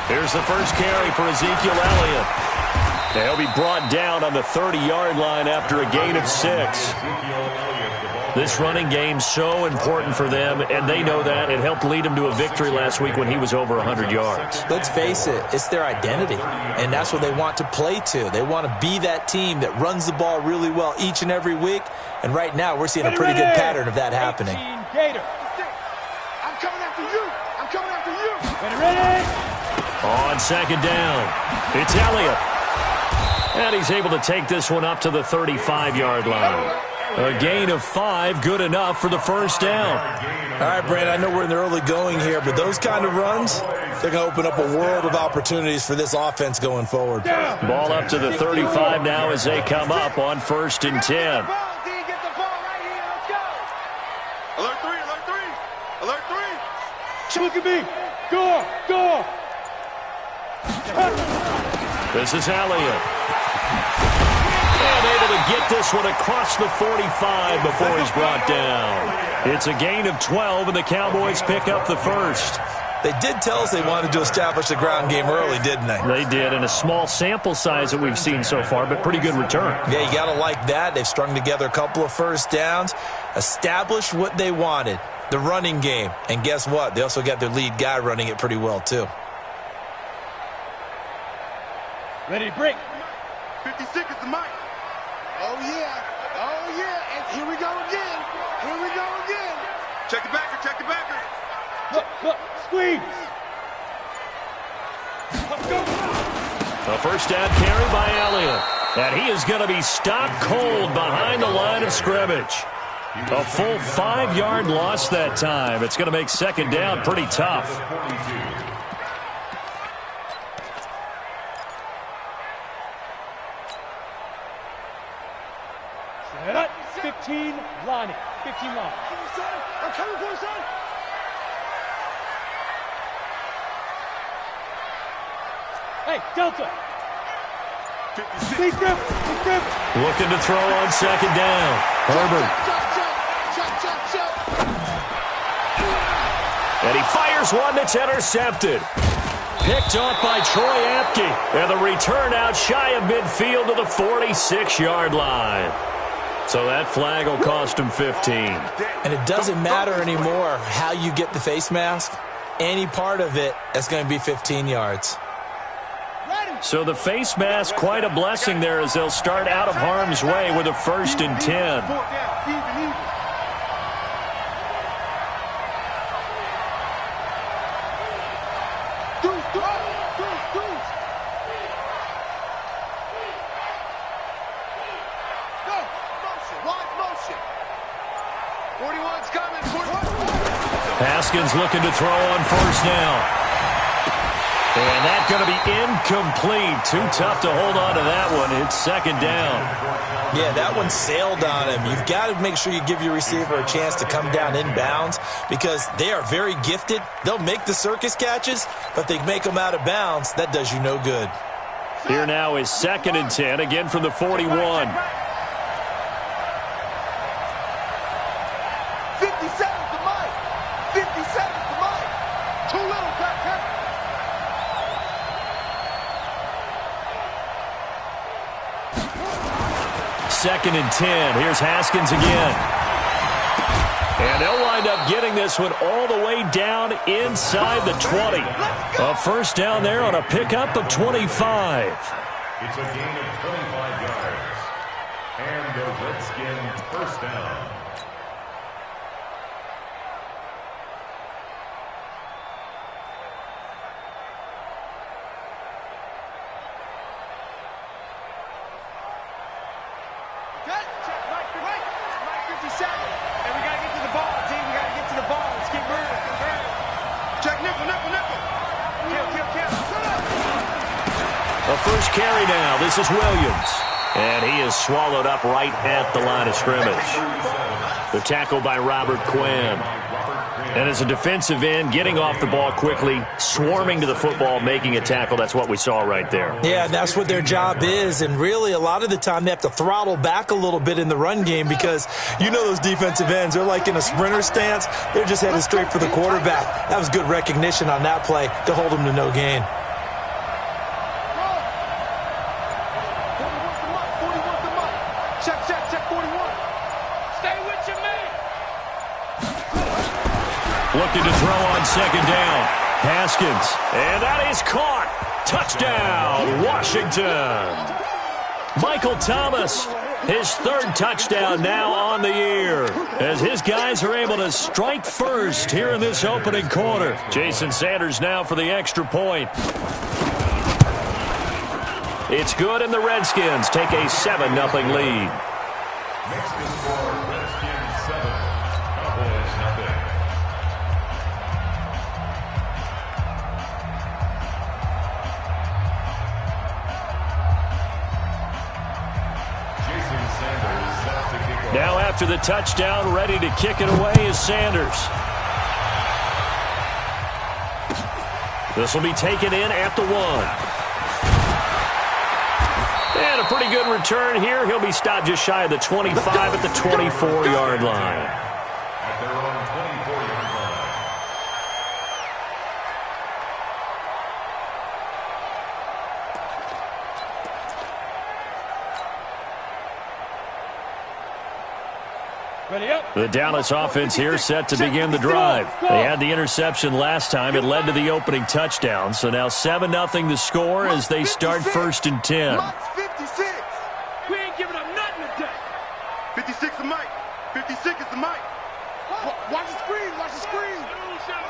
Here's the first carry for Ezekiel Elliott. He'll be brought down on the 30-yard line after a gain of 6. This running game's so important for them, and they know that. It helped lead them to a victory last week when he was over 100 yards. Let's face it, it's their identity, and that's what they want to play to. They want to be that team that runs the ball really well each and every week, and right now we're seeing a pretty good pattern of that happening. Gator. I'm coming after you. I'm coming after you. Ready. On second down, it's Elliott. And he's able to take this one up to the 35-yard line. A gain of 5, good enough for the first down. All right, Brandon, I know we're in the early going here, but those kind of runs, they're going to open up a world of opportunities for this offense going forward. Ball up to the 35 now as they come up on 1st and 10. Alert 3, alert 3, alert 3. Look at me. Go. This is Elliott. And able to get this one across the 45 before he's brought down. It's a gain of 12, and the Cowboys pick up the first. They did tell us they wanted to establish the ground game early, didn't they? They did, in a small sample size that we've seen so far, but pretty good return. Yeah, you got to like that. They've strung together a couple of first downs, established what they wanted, the running game. And guess what? They also got their lead guy running it pretty well, too. Ready to break. 56 is the mic. Oh, yeah. Oh, yeah. And here we go again. Here we go again. Check the backer. Check the backer. Look. Squeeze. Let's go. A first down carry by Elliott. And he is going to be stopped cold behind the line of scrimmage. A full 5-yard loss that time. It's going to make second down pretty tough. Set up. 15 line. 15 line. I'm coming for you, son. Hey, Delta. Stay grip. Looking to throw on second down. Herbert. And he fires one that's intercepted. Picked off by Troy Apke. And the return out shy of midfield to the 46-yard line. So that flag will cost him 15. And it doesn't matter anymore how you get the face mask. Any part of it, that's going to be 15 yards. So the face mask, quite a blessing there as they'll start out of harm's way with a 1st and 10. Haskins looking to throw on first down. And that's going to be incomplete. Too tough to hold on to that one. It's second down. Yeah, that one sailed on him. You've got to make sure you give your receiver a chance to come down inbounds because they are very gifted. They'll make the circus catches, but they make them out of bounds. That does you no good. Here now is 2nd and 10, again from the 41. 57's the mic. 57's the mic. Too little, Pat. 2nd and 10. Here's Haskins again. And they'll wind up getting this one all the way down inside the 20. A first down there on a pickup of 25. It's a gain of 25 yards. And the Redskin first down. A first carry now. This is Williams. And he is swallowed up right at the line of scrimmage. The tackle by Robert Quinn. And as a defensive end, getting off the ball quickly, swarming to the football, making a tackle, that's what we saw right there. Yeah, that's what their job is. And really, a lot of the time, they have to throttle back a little bit in the run game because you know those defensive ends, they're like in a sprinter stance. They're just headed straight for the quarterback. That was good recognition on that play to hold them to no gain. Check 41. Stay with your man. Looking to throw on second down. Haskins. And that is caught. Touchdown, Washington. Michael Thomas, his third touchdown now on the year, as his guys are able to strike first here in this opening quarter. Jason Sanders now for the extra point. It's good, and the Redskins take a 7-0 lead. Next is for Redskins 7, Cowboys 0. Jason Sanders set to kick off. Now after the touchdown, ready to kick it away is Sanders. This will be taken in at the 1. And a pretty good return here. He'll be stopped just shy of the 25 at the 24-yard line. At their own 24-yard line. Ready up. The Dallas offense here set to begin the drive. They had the interception last time. It led to the opening touchdown. So now 7-0 the score as they start 1st and 10. Mike's 56. We ain't giving up nothing today. 56 is Mike. 56 is the Mike. Watch the screen. Watch the screen.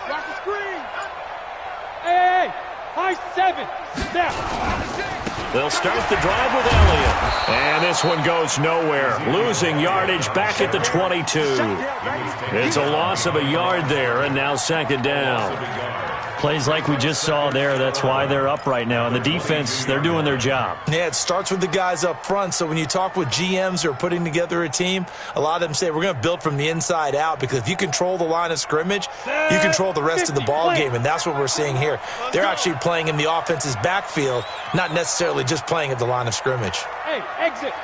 Watch the screen. Hey, high 7. Now. They'll start the drive with Elliott. And this one goes nowhere. Losing yardage back at the 22. It's a loss of a yard there, and now 2nd down. Plays like we just saw there. That's why they're up right now. And the defense, they're doing their job. Yeah, it starts with the guys up front. So when you talk with GMs who are putting together a team, a lot of them say we're going to build from the inside out, because if you control the line of scrimmage, you control the rest of the ball game, and that's what we're seeing here. They're actually playing in the offense's backfield, not necessarily just playing at the line of scrimmage. Hey, exit.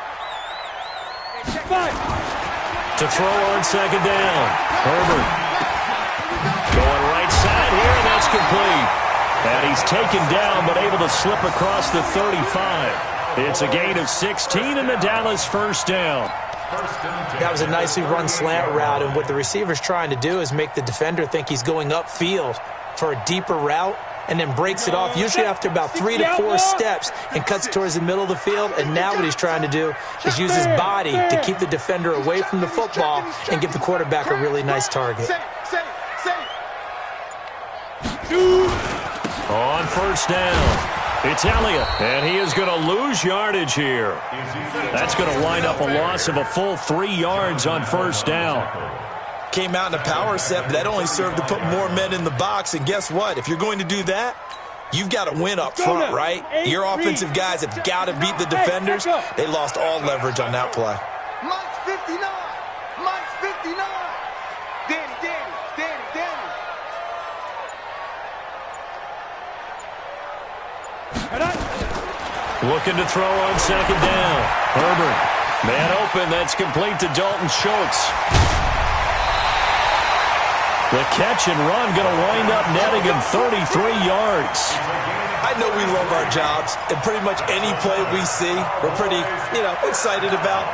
Five. To throw on 2nd down. Herbert. Going right side here, and that's complete. And he's taken down, but able to slip across the 35. It's a gain of 16 and the Dallas 1st down. That was a nicely run slant route, and what the receiver's trying to do is make the defender think he's going upfield for a deeper route, and then breaks it off, usually after about 3 to 4 steps, and cuts towards the middle of the field. And now what he's trying to do is use his body to keep the defender away from the football and give the quarterback a really nice target. On 1st down, it's Elliott, and he is going to lose yardage here. That's going to wind up a loss of a full 3 yards on 1st down. Came out in a power set, but that only served to put more men in the box. And guess what? If you're going to do that, you've got to win up front, right? Your offensive guys have got to beat the defenders. They lost all leverage on that play. Mike's 59. Mike's 59. Danny. Looking to throw on 2nd down. Herbert. Man open. That's complete to Dalton Schultz. The catch and run going to wind up netting him 33 yards. I know we love our jobs, and pretty much any play we see, we're pretty, excited about.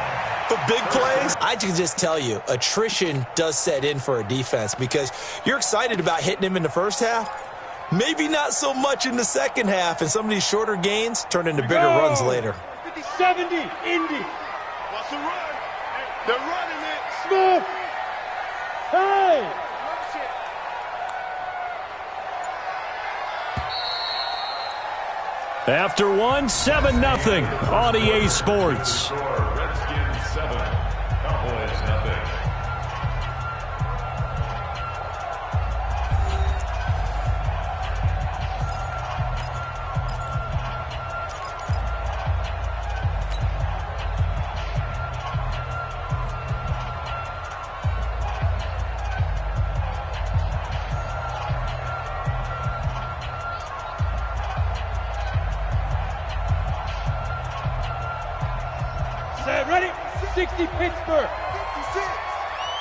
But big plays, I can just tell you, attrition does set in for a defense, because you're excited about hitting him in the first half. Maybe not so much in the second half, and some of these shorter gains turn into bigger runs later. 70, Indy. What's the run? They're running it. Smith. Hey. After 7-0 on EA Sports. Redskins 7, Cowboys 0. 60 Pittsburgh. 56.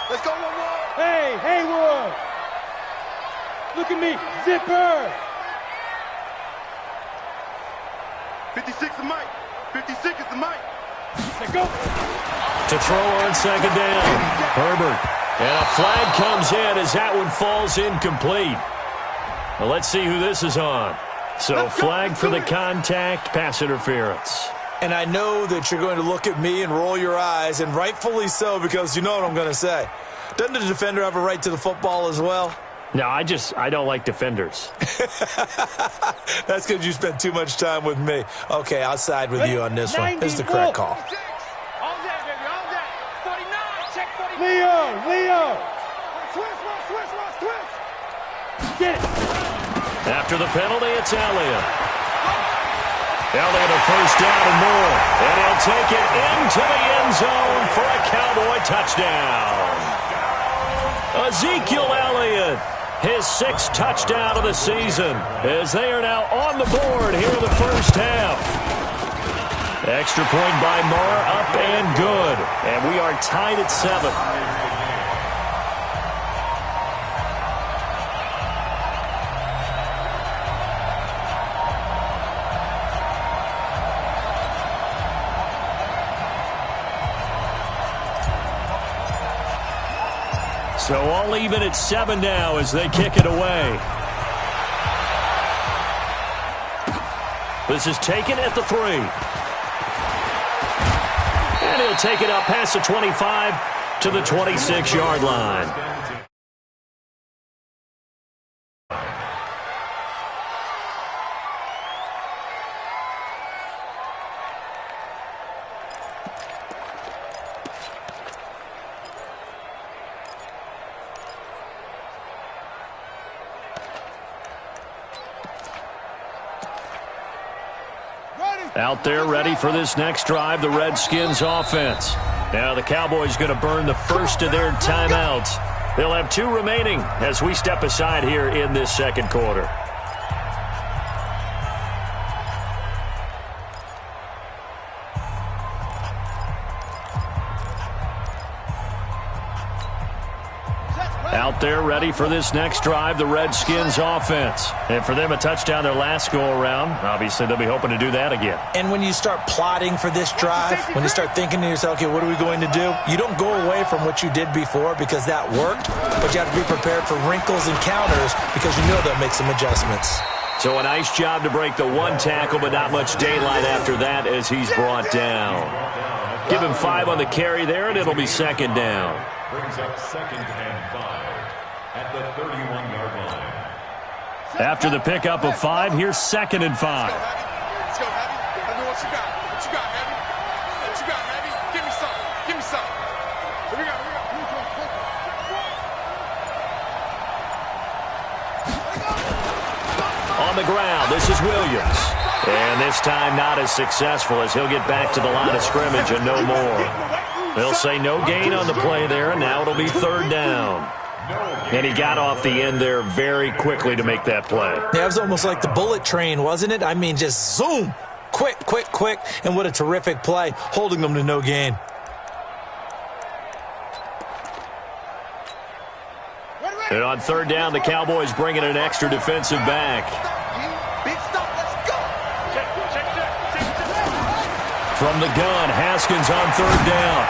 Let's go one more. Hey, Haywood. Look at me, Zipper. 56 is Mike. 56 is the Mike. Let's go. To throw on second down. Herbert. And a flag comes in as that one falls incomplete. Well, let's see who this is on. So flag for the contact, pass interference. And I know that you're going to look at me and roll your eyes, and rightfully so, because you know what I'm going to say. Doesn't the defender have a right to the football as well? No, I don't like defenders. That's because you spent too much time with me. Okay, I'll side with you on this one. This is the correct call. All that, baby, all that. 49, check 49. Leo. Twist. Get it. After the penalty, it's Elliott. Elliott a first down and more. And he'll take it into the end zone for a Cowboy touchdown. Ezekiel Elliott, his 6th touchdown of the season, as they are now on the board here in the first half. Extra point by Marr, up and good. And we are tied at 7. So all even at 7 now as they kick it away. This is taken at the 3. And he'll take it up past the 25 to the 26-yard line. Out there ready for this next drive, the Redskins offense. Now the Cowboys going to burn the first of their timeouts. They'll have 2 remaining as we step aside here in this second quarter. Out there ready for this next drive, the Redskins offense. And for them, a touchdown their last go-around. Obviously, they'll be hoping to do that again. And when you start plotting for this drive, when you start thinking to yourself, okay, what are we going to do? You don't go away from what you did before because that worked, but you have to be prepared for wrinkles and counters because you know they'll make some adjustments. So a nice job to break the 1 tackle, but not much daylight after that as he's brought down. Give him 5 on the carry there, and it'll be second down. Brings up 2nd and 5 at the 31-yard line. After the pickup of 5, here's 2nd and 5. Let's go, Heavy. Tell me what you got. What you got, Heavy? What you got, Heavy? Give me something. Give me something. Here we go. On the ground, this is Williams. And this time not as successful as he'll get back to the line of scrimmage and no more. They'll say no gain on the play there, and now it'll be 3rd down. And he got off the end there very quickly to make that play. Yeah, it was almost like the bullet train, wasn't it? I mean, just zoom. Quick. And what a terrific play, holding them to no gain. And on 3rd down, the Cowboys bring in an extra defensive back. Big stop. Let's go. From the gun, Haskins on 3rd down.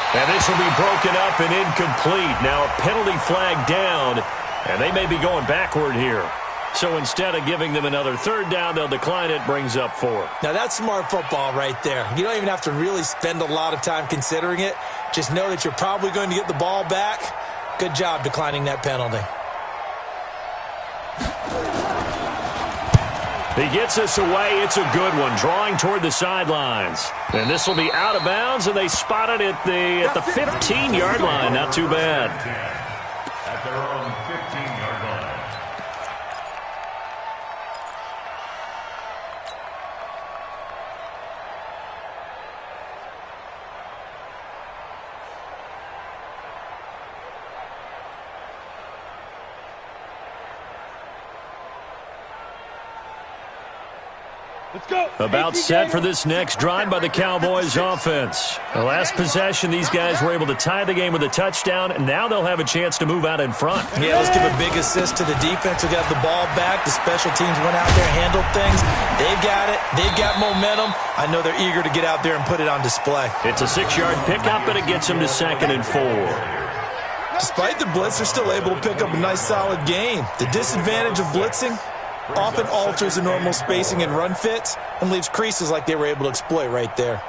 And this will be broken up and incomplete. Now a penalty flag down, and they may be going backward here. So instead of giving them another 3rd down, they'll decline it, brings up 4. Now that's smart football right there. You don't even have to really spend a lot of time considering it. Just know that you're probably going to get the ball back. Good job declining that penalty. He gets us away. It's a good one, drawing toward the sidelines. And this will be out of bounds, and they spot it at the 15-yard line. Not too bad. At their own 15-yard line. Let's go. About set for this next drive by the Cowboys offense. The last possession, these guys were able to tie the game with a touchdown, and now they'll have a chance to move out in front. Yeah, let's give a big assist to the defense who got the ball back. The special teams went out there, handled things. They've got it. They've got momentum. I know they're eager to get out there and put it on display. It's a 6-yard pickup, and it gets them to 2nd and 4. Despite the blitz, they're still able to pick up a nice, solid gain. The disadvantage of blitzing often alters the normal spacing and run fits and leaves creases like they were able to exploit right there.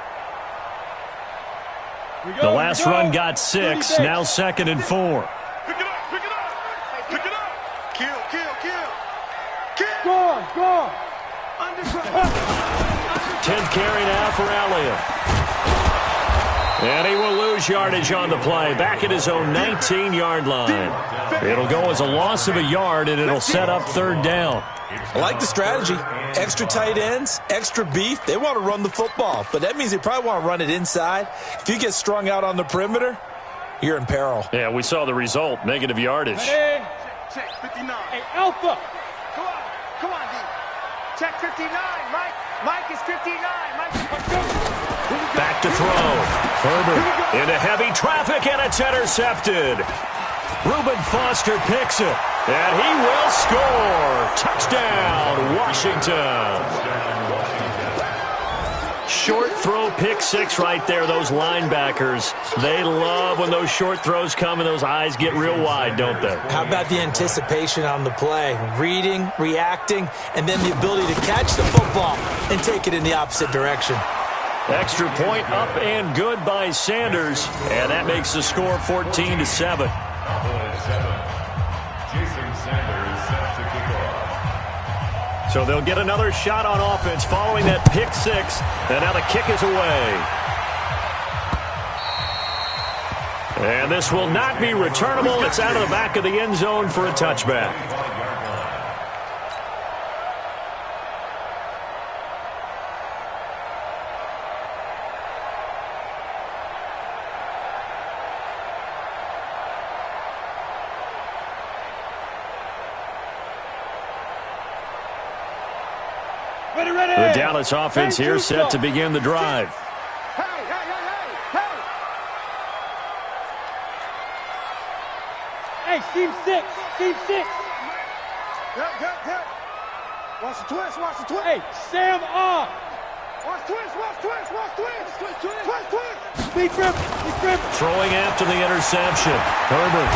The last run got 6, now 2nd and 4. Pick it up, pick it up, pick it up. Kill, kill, kill. Kill. Go. 10th carry now for Elliott. And he will lose yardage on the play, back at his own 19-yard line. It'll go as a loss of a yard, and it'll set up 3rd down. I like the strategy. Extra tight ends, extra beef. They want to run the football, but that means they probably want to run it inside. If you get strung out on the perimeter, you're in peril. Yeah, we saw the result, negative yardage. Ready? Check 59. Hey, Alpha. Come on, D. Check 59, Mike. Mike is 59. Mike, let's go. Back to throw. Herbert into heavy traffic, and it's intercepted. Reuben Foster picks it, and he will score. Touchdown, Washington. Short throw, pick 6 right there. Those linebackers, they love when those short throws come and those eyes get real wide, don't they? How about the anticipation on the play? Reading, reacting, and then the ability to catch the football and take it in the opposite direction. Extra point up and good by Sanders, and that makes the score 14-7. Jason Sanders set to kick off. So they'll get another shot on offense following that pick 6, and now the kick is away. And this will not be returnable. It's out of the back of the end zone for a touchback. The Dallas offense here set to begin the drive. Hey, team 6. Team 6. Watch the twist, watch the twist. Hey, Sam off. Watch twist, watch twist, watch twist. Twist, twist. Big grip. Throwing after the interception. Herbert.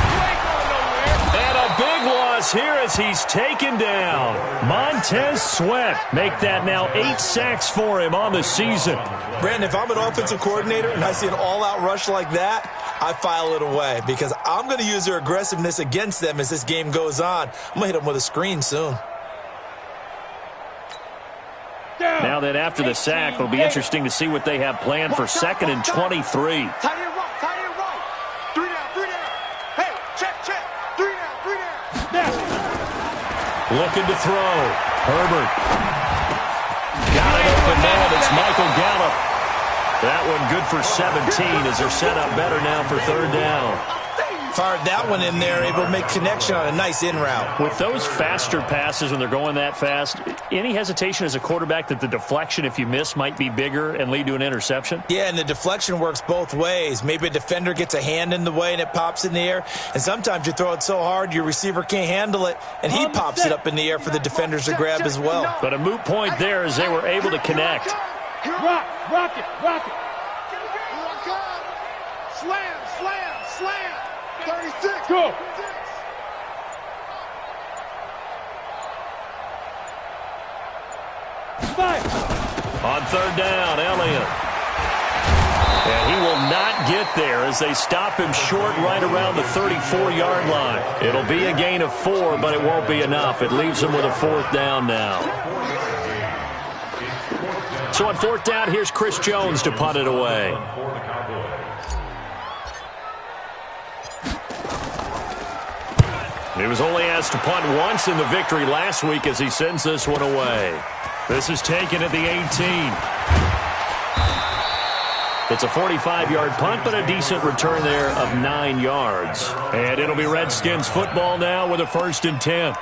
And a big loss here as he's taken down. Montez Sweat make that now 8 sacks for him on the season. Brandon, if I'm an offensive coordinator and I see an all-out rush like that, I file it away because I'm going to use their aggressiveness against them as this game goes on. I'm going to hit them with a screen soon. Now that after the sack, it'll be interesting to see what they have planned for 2nd and 23. Tight end right. 3 down. Hey, check. 3 down. Looking to throw. Herbert. Got it open man. It's Michael Gallup. That one good for 17 as they're set up better now for 3rd down. Fired that one in there, able to make connection on a nice in route. With those faster passes when they're going that fast, any hesitation as a quarterback that the deflection, if you miss, might be bigger and lead to an interception? Yeah, and the deflection works both ways. Maybe a defender gets a hand in the way and it pops in the air. And sometimes you throw it so hard your receiver can't handle it, and he pops it up in the air for the defenders to grab as well. But a moot point there as they were able to connect. Rock it. Slam. 36. Go. Five. On 3rd down, Elliott. And he will not get there as they stop him short right around the 34-yard line. It'll be a gain of 4, but it won't be enough. It leaves him with a 4th down now. So on 4th down, here's Chris Jones to punt it away. He was only asked to punt once in the victory last week as he sends this one away. This is taken at the 18. It's a 45-yard punt, but a decent return there of 9 yards. And it'll be Redskins football now with a 1st and 10.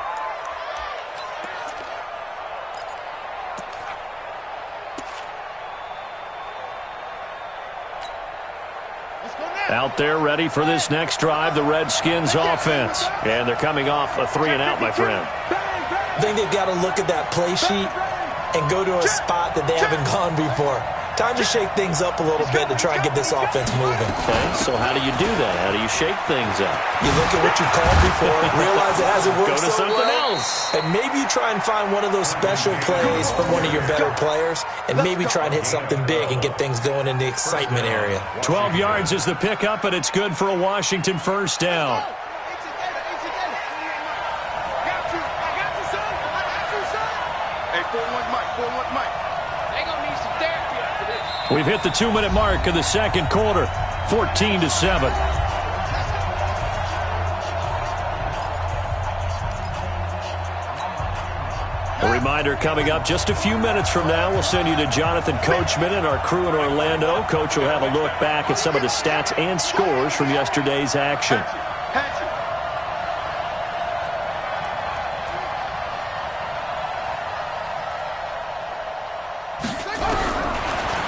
Out there ready for this next drive, the Redskins offense. And they're coming off a 3-and-out, my friend. I think they've got to look at that play sheet and go to a spot that they haven't gone before. Time to shake things up a little bit to try and get this offense moving. Okay, so how do you do that? How do you shake things up? You look at what you called before, realize it hasn't worked Go to so something well, else. and maybe you try and find one of those special plays from one of your better players, and maybe try and hit something big and get things going in the excitement area. 12 yards is the pickup, and it's good for a Washington first down. Hey, 4-1 Mike, 4-1 Mike. They gonna need some therapy after this. We've hit the 2-minute mark of the second quarter, 14-7. A reminder coming up just a few minutes from now, we'll send you to Jonathan Coachman and our crew in Orlando. Coach will have a look back at some of the stats and scores from yesterday's action.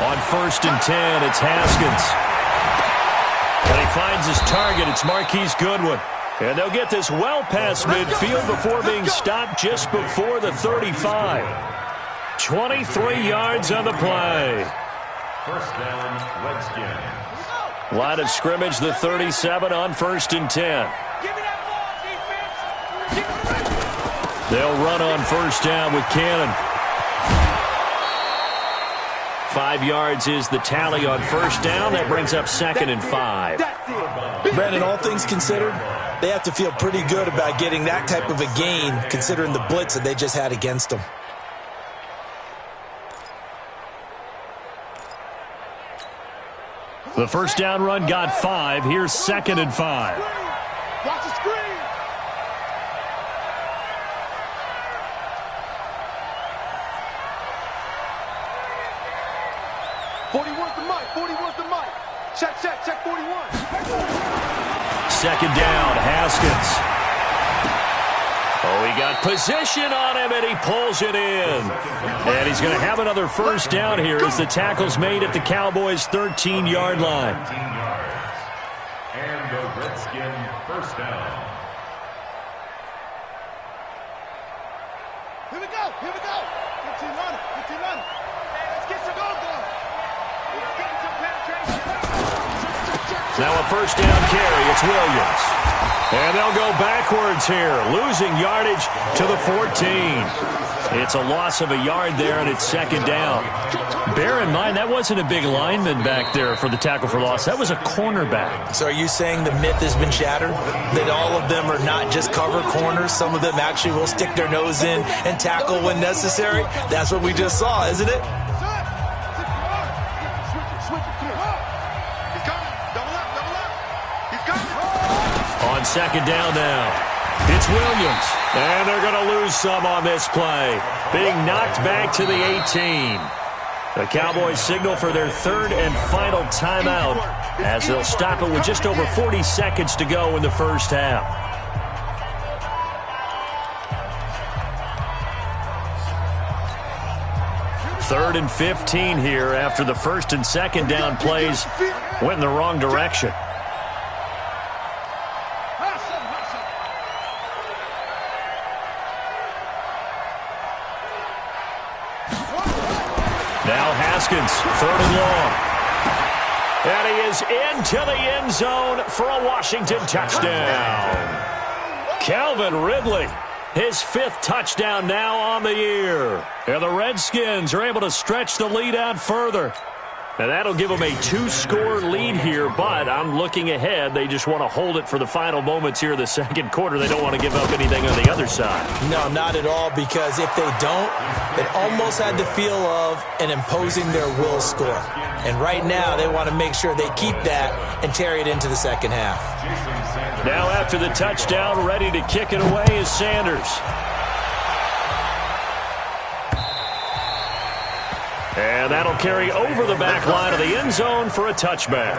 On 1st and 10, it's Haskins. And he finds his target. It's Marquise Goodwin. And they'll get this well past midfield before being stopped just before the 35. 23 yards on the play. First down, Redskins. Line of scrimmage, the 37 on 1st and 10. Give me that ball, defense. Give me the They'll run on 1st down with Cannon. 5 yards is the tally on 1st down. That brings up 2nd and 5. Brandon, all things considered, they have to feel pretty good about getting that type of a gain, considering the blitz that they just had against them. The first down run got 5. Here's 2nd and 5. Watch the screen. Check 41. 2nd down, Haskins. Oh, he got position on him, and he pulls it in. And he's going to have another first down here as the tackle's made at the Cowboys' 13-yard line. 13 yards. And the Redskin first down. Here we go. 15 running. Let's get some goal going. Let's get some penetration. Now a first down carry. It's Williams. And they'll go backwards here, losing yardage to the 14. It's a loss of a yard there, and it's 2nd down. Bear in mind, that wasn't a big lineman back there for the tackle for loss. That was a cornerback. So are you saying the myth has been shattered? That all of them are not just cover corners? Some of them actually will stick their nose in and tackle when necessary? That's what we just saw, isn't it? On 2nd down now, it's Williams. And they're going to lose some on this play. Being knocked back to the 18. The Cowboys signal for their 3rd and final timeout as they'll stop it with just over 40 seconds to go in the first half. Third and 15 here after the 1st and 2nd down plays went in the wrong direction. Now Haskins, 3rd and long. And he is into the end zone for a Washington touchdown. Calvin Ridley, his 5th touchdown now on the year. And the Redskins are able to stretch the lead out further. And that'll give them a 2-score lead here, but I'm looking ahead. They just want to hold it for the final moments here of the second quarter. They don't want to give up anything on the other side. No, not at all, because if they don't, it almost had the feel of an imposing their will score. And right now, they want to make sure they keep that and carry it into the second half. Now after the touchdown, ready to kick it away is Sanders. And that'll carry over the back line of the end zone for a touchback.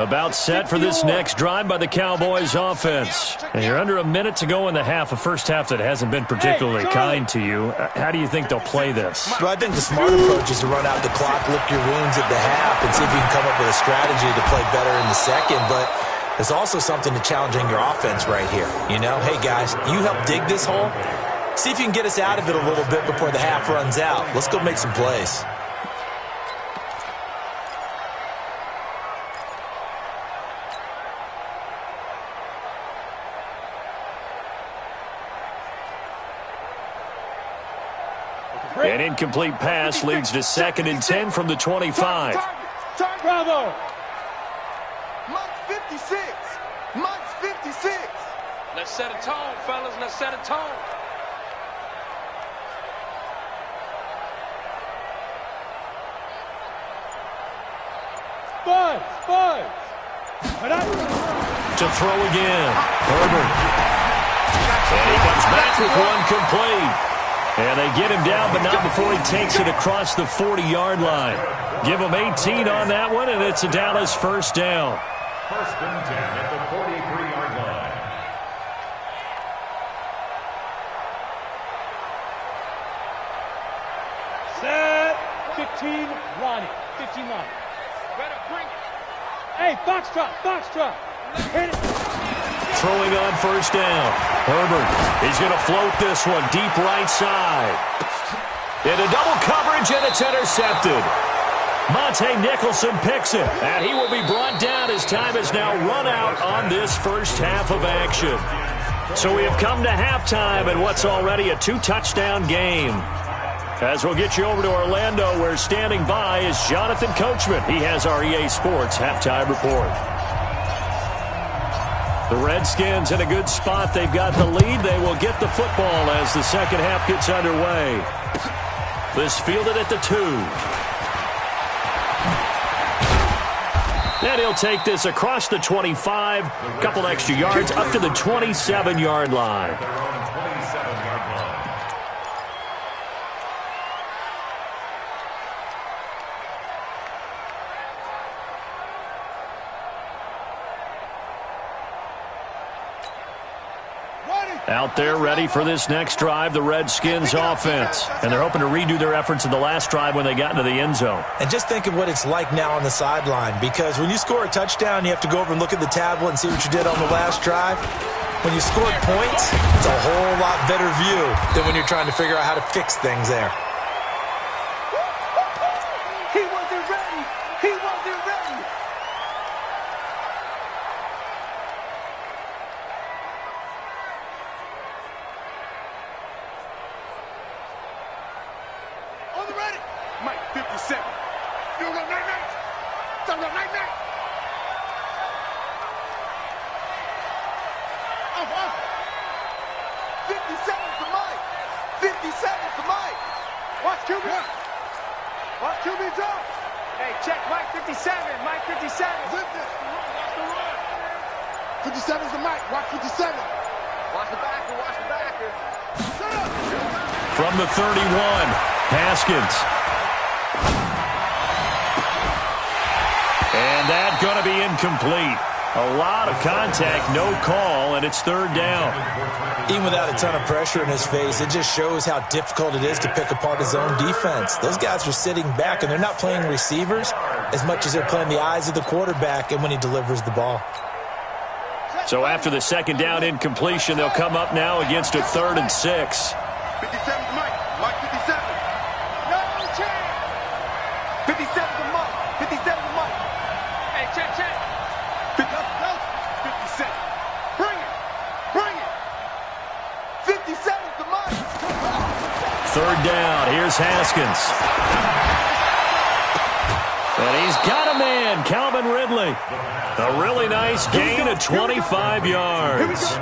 About set for this next drive by the Cowboys offense. And you're under a minute to go in the half, a first half that hasn't been particularly kind to you. How do you think they'll play this? Well, I think the smart approach is to run out the clock, lick your wounds at the half, and see if you can come up with a strategy to play better in the second. But there's also something to challenging your offense right here. You know, hey, guys, you help dig this hole. See if you can get us out of it a little bit before the half runs out. Let's go make some plays. An incomplete pass leads to 2nd and 10 from the 25. Bravo! Mike's 56. Mike's 56. Let's set a tone, fellas. Let's set a tone. Five. To throw again. Herbert. And he comes back with one complete. And they get him down, but not before he takes it across the 40-yard line. Give him 18 on that one, and it's a Dallas first down. 1st and 10 at the 43-yard line. Set. 15, Ronnie. 15, Ronnie. Better bring it. Hey, Foxtrot. Hit it. Throwing on first down. Herbert, he's going to float this one deep right side. Into double coverage, and it's intercepted. Monte Nicholson picks it, and he will be brought down as time has now run out on this first half of action. So we have come to halftime in what's already a 2-touchdown game. As we'll get you over to Orlando, where standing by is Jonathan Coachman. He has our EA Sports halftime report. The Redskins in a good spot. They've got the lead. They will get the football as the second half gets underway. This fielded at the 2. And he'll take this across the 25, a couple extra yards, up to the 27-yard line. Out there ready for this next drive, the Redskins offense. And they're hoping to redo their efforts in the last drive when they got into the end zone. And just think of what it's like now on the sideline, because when you score a touchdown, you have to go over and look at the tablet and see what you did on the last drive. When you scored points, it's a whole lot better view than when you're trying to figure out how to fix things there. He wasn't ready. On the ready. Mike, 57. You go night-night. Don't go night-night. Off. 57 to Mike. 57 to Mike. Watch QB. Watch QB drop. Hey, check Mike 57. Mike 57. Zip this. Watch the run. 57's to Mike. Watch 57. Watch the backer. Shut up. From the 31, Haskins. And that's going to be incomplete. A lot of contact, no call, and it's 3rd down. Even without a ton of pressure in his face, it just shows how difficult it is to pick apart his own defense. Those guys are sitting back, and they're not playing receivers as much as they're playing the eyes of the quarterback and when he delivers the ball. So after the 2nd down incompletion, they'll come up now against a 3rd and 6. 57's Mike. Mike 57. No chance. 57 to Mike. 57 to Mike. Hey, check. 57. Bring it. 57 to Mike. 3rd down. Here's Haskins. And he's got a man, Calvin Ridley. A really nice gain of 25 yards.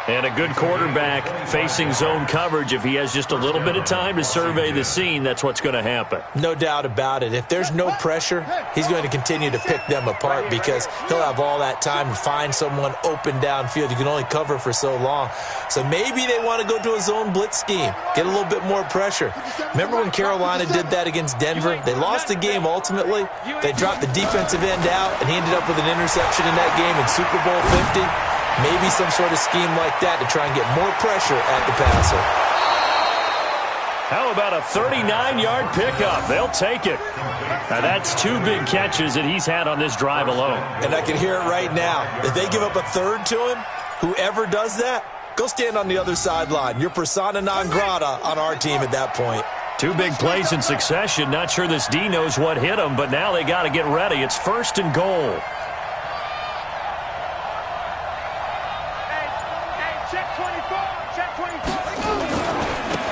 And a good quarterback facing zone coverage. If he has just a little bit of time to survey the scene, that's what's going to happen. No doubt about it. If there's no pressure, he's going to continue to pick them apart because he'll have all that time to find someone open downfield. You can only cover for so long. So maybe they want to go to a zone blitz scheme, get a little bit more pressure. Remember when Carolina did that against Denver? They lost the game ultimately. They dropped the defensive end out, and he ended up with an interception in that game in Super Bowl 50. Maybe some sort of scheme like that to try and get more pressure at the passer. How about a 39-yard pickup? They'll take it. Now, that's 2 big catches that he's had on this drive alone. And I can hear it right now. If they give up a third to him, whoever does that, go stand on the other sideline. You're persona non grata on our team at that point. 2 big plays in succession. Not sure this D knows what hit him, but now they got to get ready. It's 1st and goal.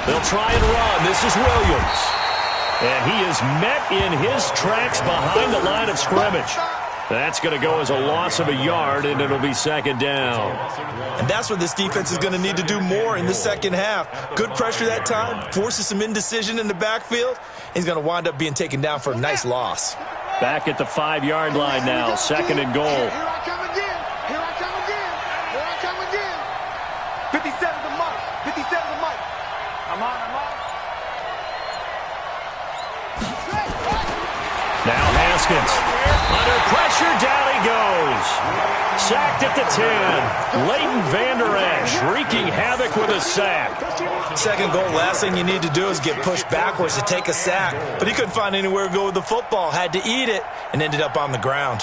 They'll try and run. This is Williams. And he is met in his tracks behind the line of scrimmage. That's going to go as a loss of a yard, and it'll be 2nd down. And that's what this defense is going to need to do more in the second half. Good pressure that time, forces some indecision in the backfield. He's going to wind up being taken down for a nice loss. Back at the 5-yard line now, 2nd and goal. Here I come again. Here I come again. Here I come again. 57 to Mike. 57 to Mike. I'm on. Now Haskins. Under pressure, down he goes. Sacked at the 10. Leighton Vander Esch wreaking havoc with a sack. 2nd goal, last thing you need to do is get pushed backwards to take a sack. But he couldn't find anywhere to go with the football. Had to eat it and ended up on the ground.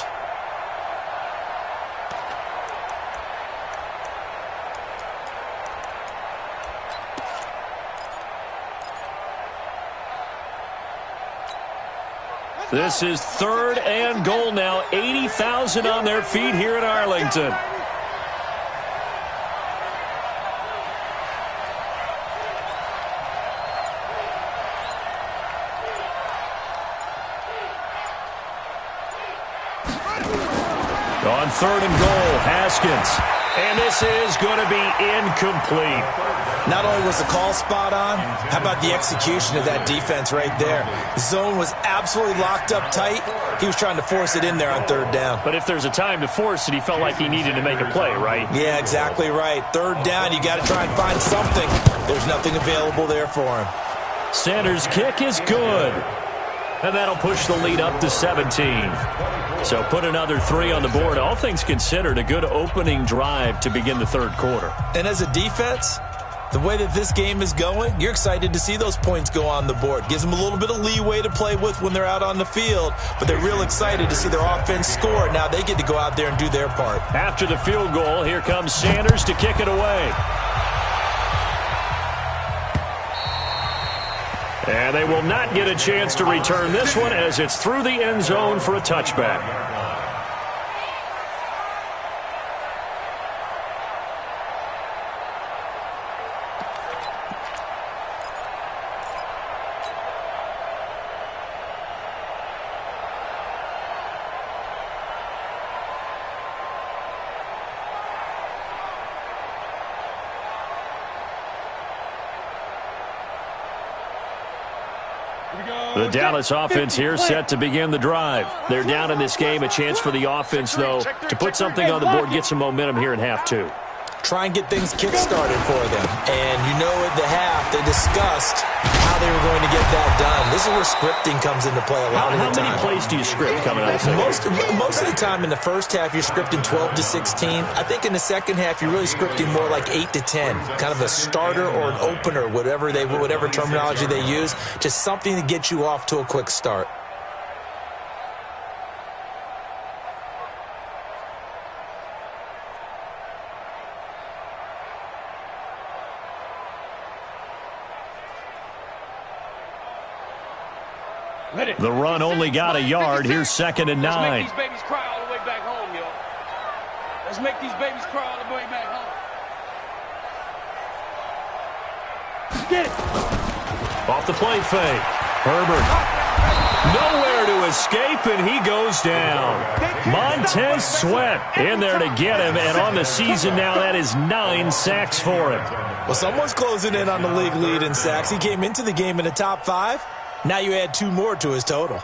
This is 3rd and goal now. 80,000 on their feet here in Arlington. On 3rd and goal, Haskins. And this is going to be incomplete. Not only was the call spot on, how about the execution of that defense right there? The zone was absolutely locked up tight. He was trying to force it in there on 3rd down. But if there's a time to force it, he felt like he needed to make a play, right? Yeah, exactly right. 3rd down, you got to try and find something. There's nothing available there for him. Sanders' kick is good. And that'll push the lead up to 17. So put another 3 on the board. All things considered, a good opening drive to begin the 3rd quarter. And as a defense, the way that this game is going, you're excited to see those points go on the board. Gives them a little bit of leeway to play with when they're out on the field, but they're real excited to see their offense score. Now they get to go out there and do their part. After the field goal, here comes Sanders to kick it away. And they will not get a chance to return this one as it's through the end zone for a touchback. The Dallas offense here set to begin the drive. They're down in this game. A chance for the offense, though, to put something on the board, get some momentum here in half 2. Try and get things kick-started for them. And you know at the half, they discussed how they were going to get that done. This is where scripting comes into play a lot of the time. How many plays do you script coming out of the second? Most of the time in the first half, you're scripting 12 to 16. I think in the second half, you're really scripting more like 8 to 10. Kind of a starter or an opener, whatever terminology they use. Just something to get you off to a quick start. The run only got a yard. Here's 2nd and 9. Let's make these babies cry all the way back home, yo. Let's make these babies cry all the way back home. Get it. Off the play fake. Herbert. Nowhere to escape, and he goes down. Montez Sweat in there to get him, and on the season now, that is 9 sacks for him. Well, someone's closing in on the league lead in sacks. He came into the game in the top 5. Now you add 2 more to his total.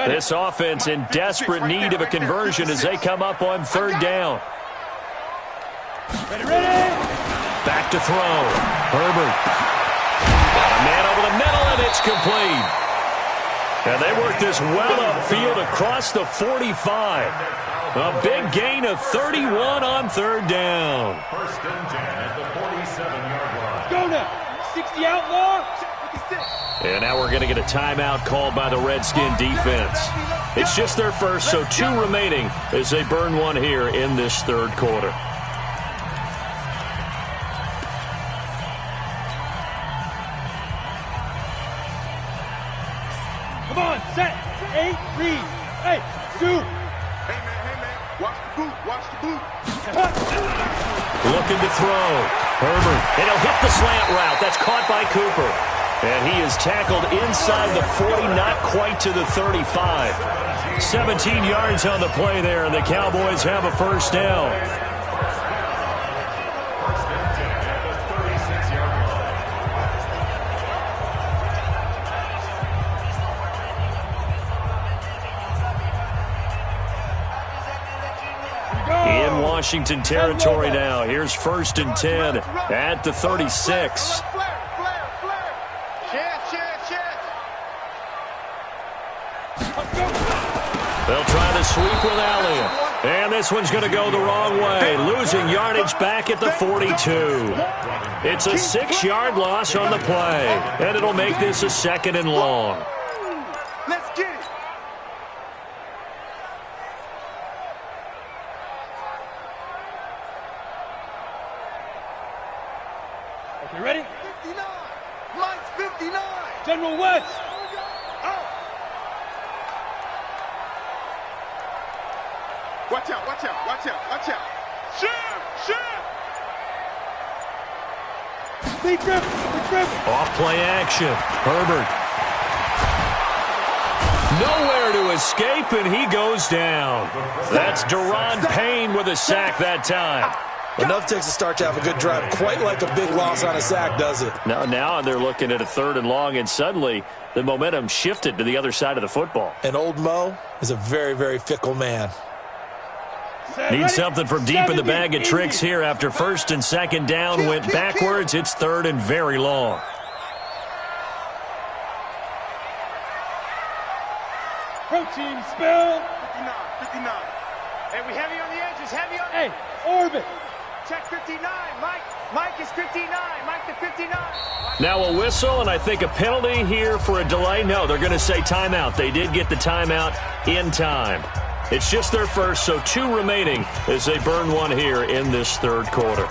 This offense in desperate need of a conversion as they come up on 3rd down. Ready. Back to throw. Herbert. Got a man over the middle, and it's complete. And they work this well upfield across the 45. A big gain of 31 on 3rd down. 1st and 10 at the 47-yard line. Go now. 60 outlaw. 56. And now we're going to get a timeout called by the Redskin defense. It's just their first, so 2 remaining as they burn one here in this 3rd quarter. Come on, set. 8, read. Hey, scoop. Hey, man. Watch the boot. Watch the boot. Looking to throw. Herbert. And he'll hit the slant route. That's caught by Cooper. And he is tackled inside the 40, not quite to the 35. 17 yards on the play there, and the Cowboys have a 1st down. 1st and 10 at the 36-yard line. In Washington territory now. Here's 1st and 10 at the 36. They'll try to sweep with Elliott. And this one's going to go the wrong way, losing yardage back at the 42. It's a 6-yard loss on the play, and it'll make this a 2nd and long. Let's get it. Okay, ready? 59. Mike's 59. General West. Watch out. Shoot. Big grip. Off play action. Herbert. Nowhere to escape, and he goes down. That's Deron Payne with a sack that time. Enough takes a start to have a good drive. Quite like a big loss on a sack, does it? Now they're looking at a 3rd and long, and suddenly the momentum shifted to the other side of the football. And old Mo is a very, very fickle man. Need something from deep in the bag of tricks here after 1st and 2nd down went backwards. It's 3rd and very long. Protein spill. 59. Hey, we heavy on the edges. Hey, orbit. Check 59. Mike is 59. Mike to 59. Now a whistle, and I think a penalty here for a delay. No, they're going to say timeout. They did get the timeout in time. It's just their first, so 2 remaining as they burn one here in this 3rd quarter.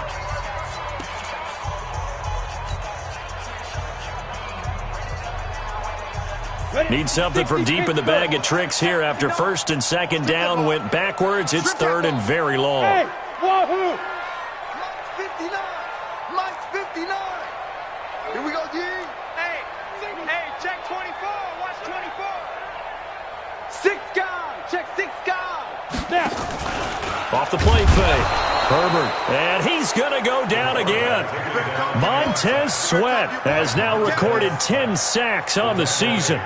Need something from deep in the bag of tricks here after 1st and 2nd down went backwards. It's 3rd and very long. Hey, wahoo! Mike's 59. Here we go, D. Hey, check 24. Watch 24. 6 guys. Check 6 guys. Snap. Off the play fake. Herbert. And he's going to go down again. Montez Sweat has now recorded 10 sacks on the season.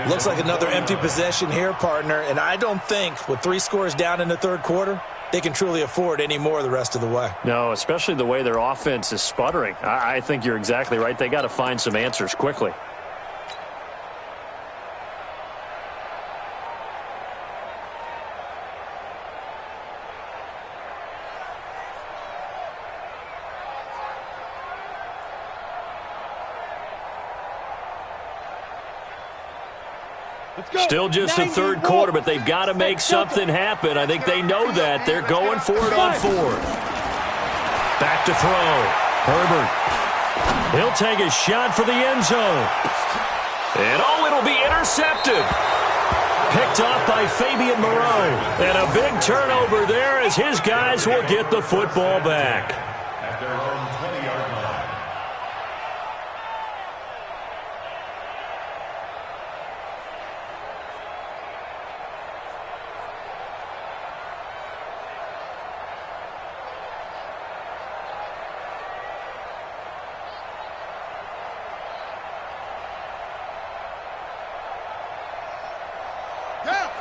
Looks like another empty possession here, partner. And I don't think with 3 scores down in the 3rd quarter, they can truly afford any more the rest of the way. No, especially the way their offense is sputtering. I think you're exactly right. They got to find some answers quickly. Still just the 3rd quarter, but they've got to make something happen. I think they know that. They're going for it on 4th. Back to throw. Herbert. He'll take a shot for the end zone. And it'll be intercepted. picked off by Fabian Moreau. And a big turnover there as his guys will get the football back. At their own 20-yard line.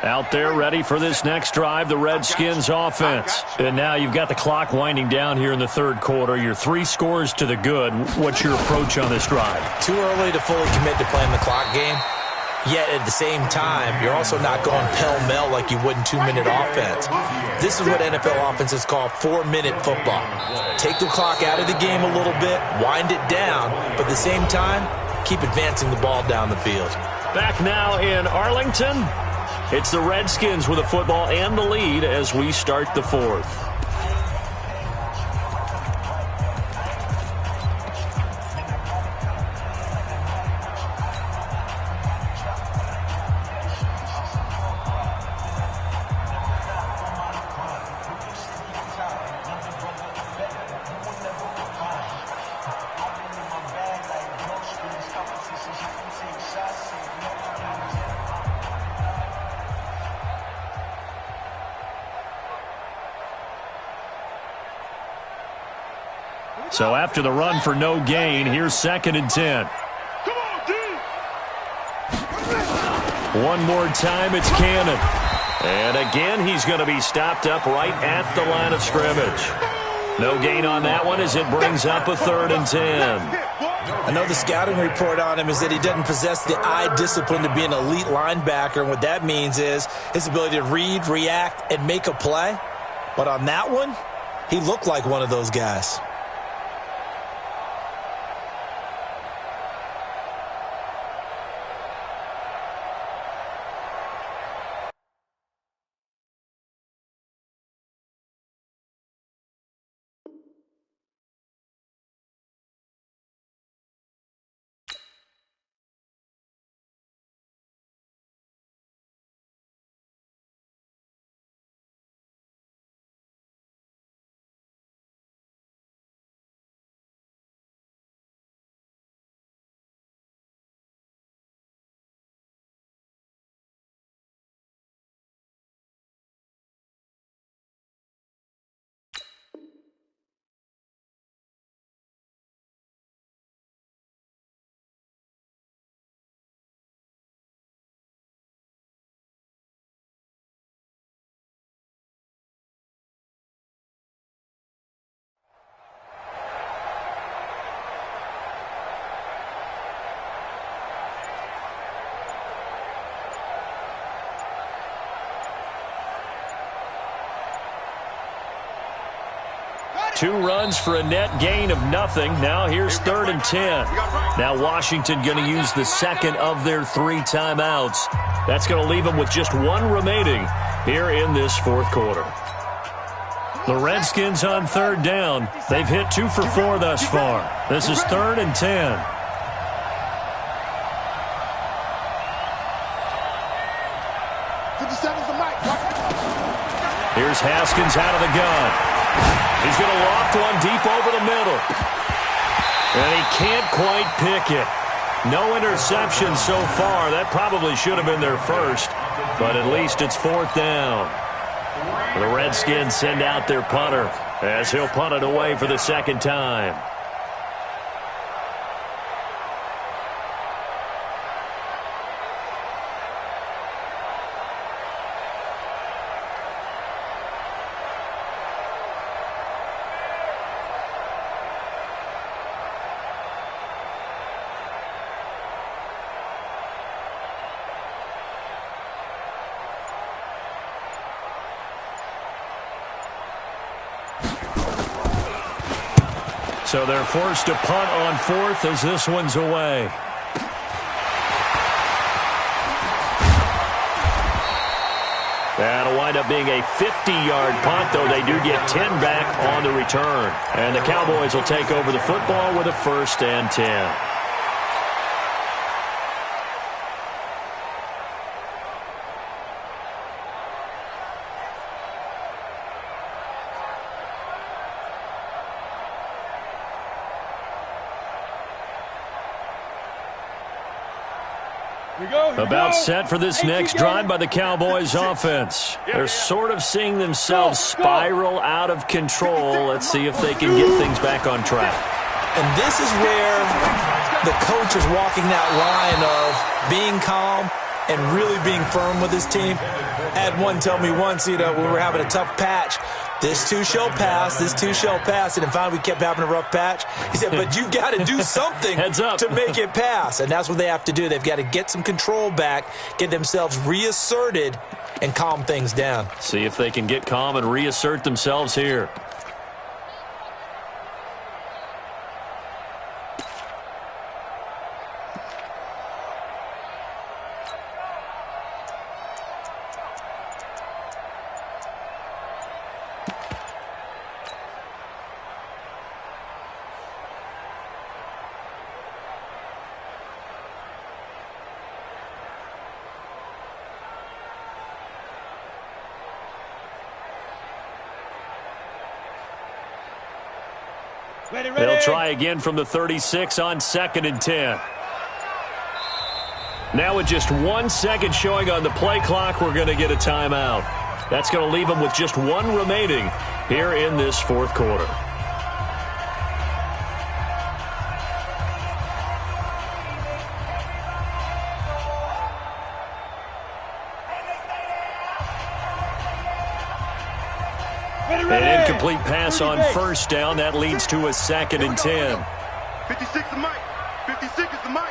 Out there ready for this next drive, the Redskins offense. And now you've got the clock winding down here in the third quarter. You're 3 scores to the good. What's your approach on this drive? Too early to fully commit to playing the clock game. Yet at the same time, you're also not going pell-mell like you would in 2-minute offense. This is what NFL offenses call 4-minute football. Take the clock out of the game a little bit, wind it down, but at the same time, keep advancing the ball down the field. Back now in Arlington. It's the Redskins with the football and the lead as we start the fourth. So after the run for no gain, here's 2nd and 10. One more time, it's Cannon. And again, he's going to be stopped up right at the line of scrimmage. No gain on that one as it brings up a 3rd and 10. I know the scouting report on him is that he doesn't possess the eye discipline to be an elite linebacker. And what that means is his ability to read, react, and make a play. But on that one, he looked like one of those guys. Two runs for a net gain of nothing. Now here's 3rd and 10. Now Washington going to use the second of their 3 timeouts. That's going to leave them with just 1 remaining here in this fourth quarter. The Redskins on 3rd down. They've hit 2 for 4 thus far. This is 3rd and 10. Here's Haskins out of the gun. He's going to loft one deep over the middle. And he can't quite pick it. No interception so far. That probably should have been their first. But at least it's 4th down. The Redskins send out their punter as he'll punt it away for the 2nd time. So they're forced to punt on 4th as this one's away. That'll wind up being a 50-yard punt, though they do get 10 back on the return. And the Cowboys will take over the football with a 1st and 10. About set for this next drive by the Cowboys offense. They're sort of seeing themselves spiral out of control. Let's see if they can get things back on track. And this is where the coach is walking that line of being calm and really being firm with his team. I had one tell me once, when we were having a tough patch, this too shall pass, this too shall pass. And then finally we kept having a rough patch. He said, but you got to do something to make it pass. And that's what they have to do. They've got to get some control back, get themselves reasserted, and calm things down. See if they can get calm and reassert themselves here. They'll try again from the 36 on 2nd and 10. Now with just 1 second showing on the play clock, we're going to get a timeout. That's going to leave them with just one remaining here in this fourth quarter. An incomplete pass on first down. That leads to a 2nd and 10. 56 is Mike. 56 is the Mike.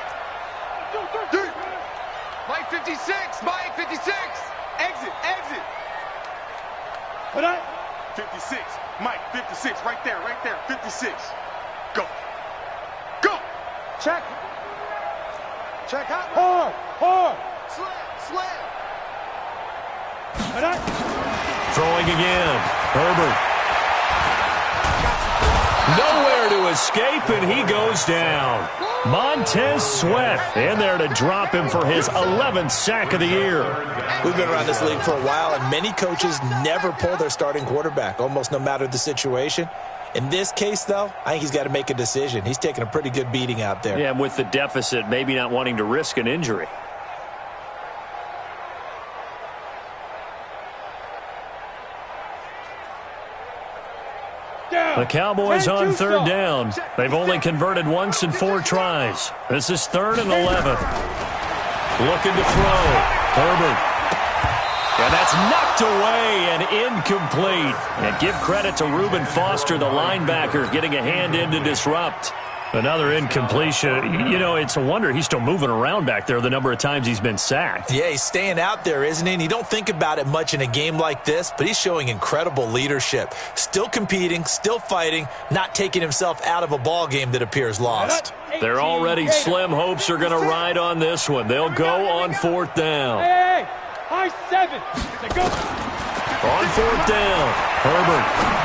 Mike 56. Mike 56. Exit. Exit. What up? 56. Mike 56. Right there. Right there. 56. Go. Go. Check. Check out. Hard. Hard. Slam. What up? Throwing again. Herbert. Nowhere to escape, and he goes down. Montez Sweat in there to drop him for his 11th sack of the year. We've been around this league for a while, and many coaches never pull their starting quarterback, almost no matter the situation. In this case, though, I think he's got to make a decision. He's taking a pretty good beating out there. Yeah, and with the deficit, maybe not wanting to risk an injury. The Cowboys on 3rd down. They've only converted once in 4 tries. This is 3rd and 11. Looking to throw. Herbert. And that's knocked away and incomplete. And give credit to Reuben Foster, the linebacker, getting a hand in to disrupt. Another incompletion. It's a wonder he's still moving around back there the number of times he's been sacked. Yeah, he's staying out there, isn't he? And you don't think about it much in a game like this, but he's showing incredible leadership. Still competing, still fighting, not taking himself out of a ball game that appears lost. Their already slim hopes are going to ride on this one. They'll go on 4th down. Hey, high 7. Go. On 4th down, Herbert.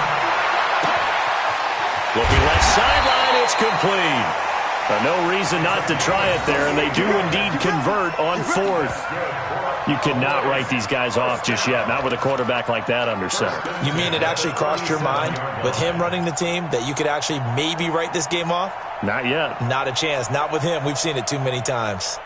Looking left sideline, it's complete. No reason not to try it there, and they do indeed convert on 4th. You cannot write these guys off just yet, not with a quarterback like that under center. You mean it actually crossed your mind with him running the team that you could actually maybe write this game off? Not yet. Not a chance. Not with him. We've seen it too many times.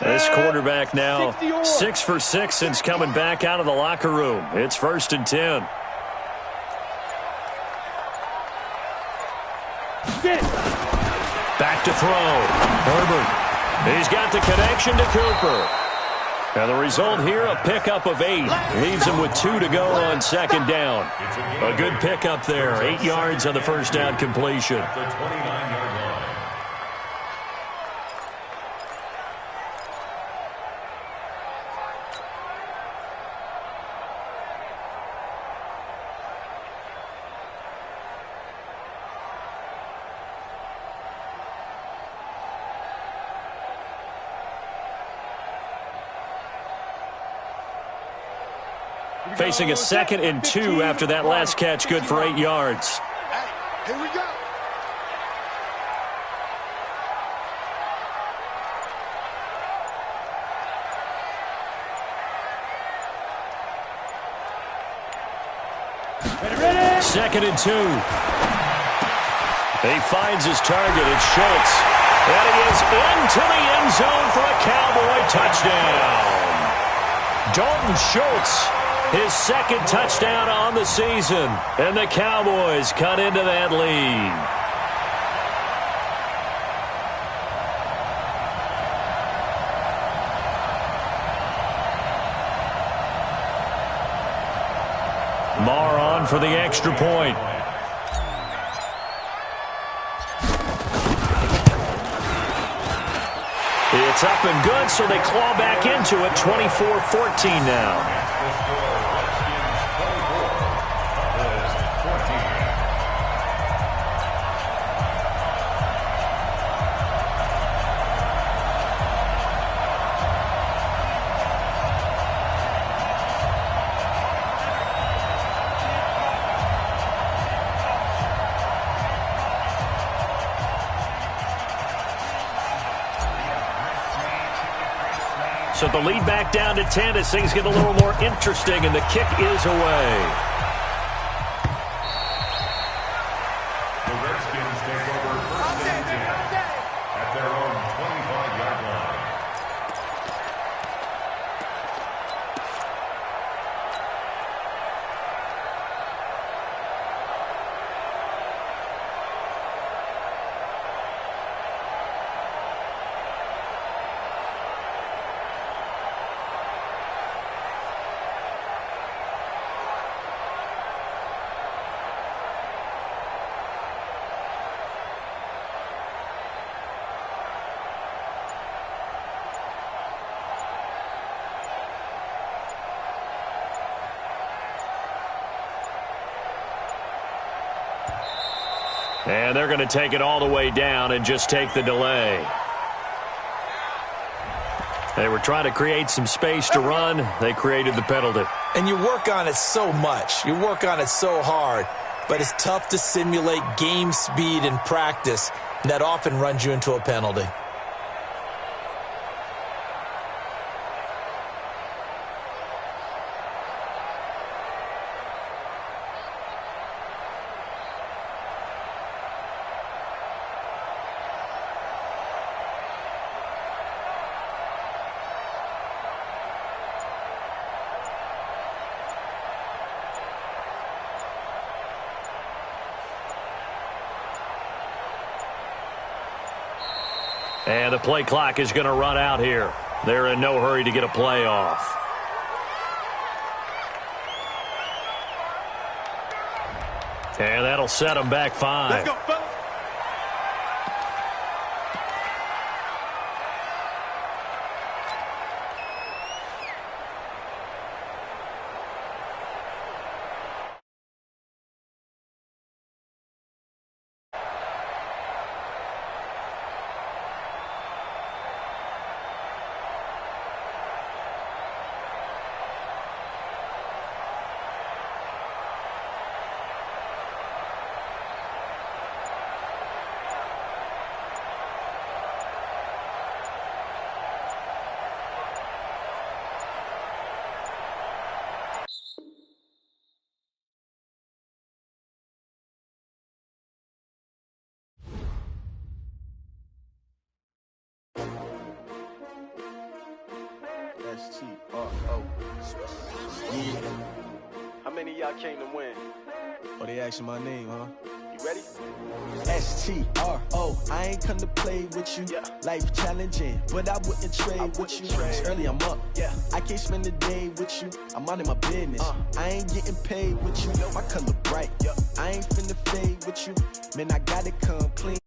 This quarterback now 6 for 6 since coming back out of the locker room. It's 1st and 10. Back to throw. Herbert. He's got the connection to Cooper. And the result here, a pickup of 8. Leaves him with 2 to go on 2nd down. A good pickup there. 8 yards on the first down completion. Facing a 2nd and 2 after that last catch, good for 8 yards. Hey, here we go. 2nd and 2. He finds his target. It's Schultz. And he is into the end zone for a Cowboy touchdown. Dalton Schultz, his 2nd touchdown on the season. And the Cowboys cut into that lead. Marr on for the extra point. It's up and good, so they claw back into it. 24-14 now. So the lead back down to 10 as things get a little more interesting, and the kick is away. The Redskins take over 1st and 10 at their own 25-yard line. And they're going to take it all the way down and just take the delay. They were trying to create some space to run. They created the penalty. And you work on it so much. You work on it so hard. But it's tough to simulate game speed in practice. That often runs you into a penalty. And the play clock is going to run out here. They're in no hurry to get a play off. And that'll set them back 5. Let's go, fellas. S-T-R-O. Yeah. How many of y'all came to win? Oh, they asking my name, huh? You ready? S-T-R-O. I ain't come to play with you. Yeah. Life challenging, but I wouldn't trade with you. It's early, I'm up. Yeah. I can't spend the day with you. I'm minding my business. I ain't getting paid with you. My color bright. Yeah. I ain't finna fade with you. Man, I gotta come clean.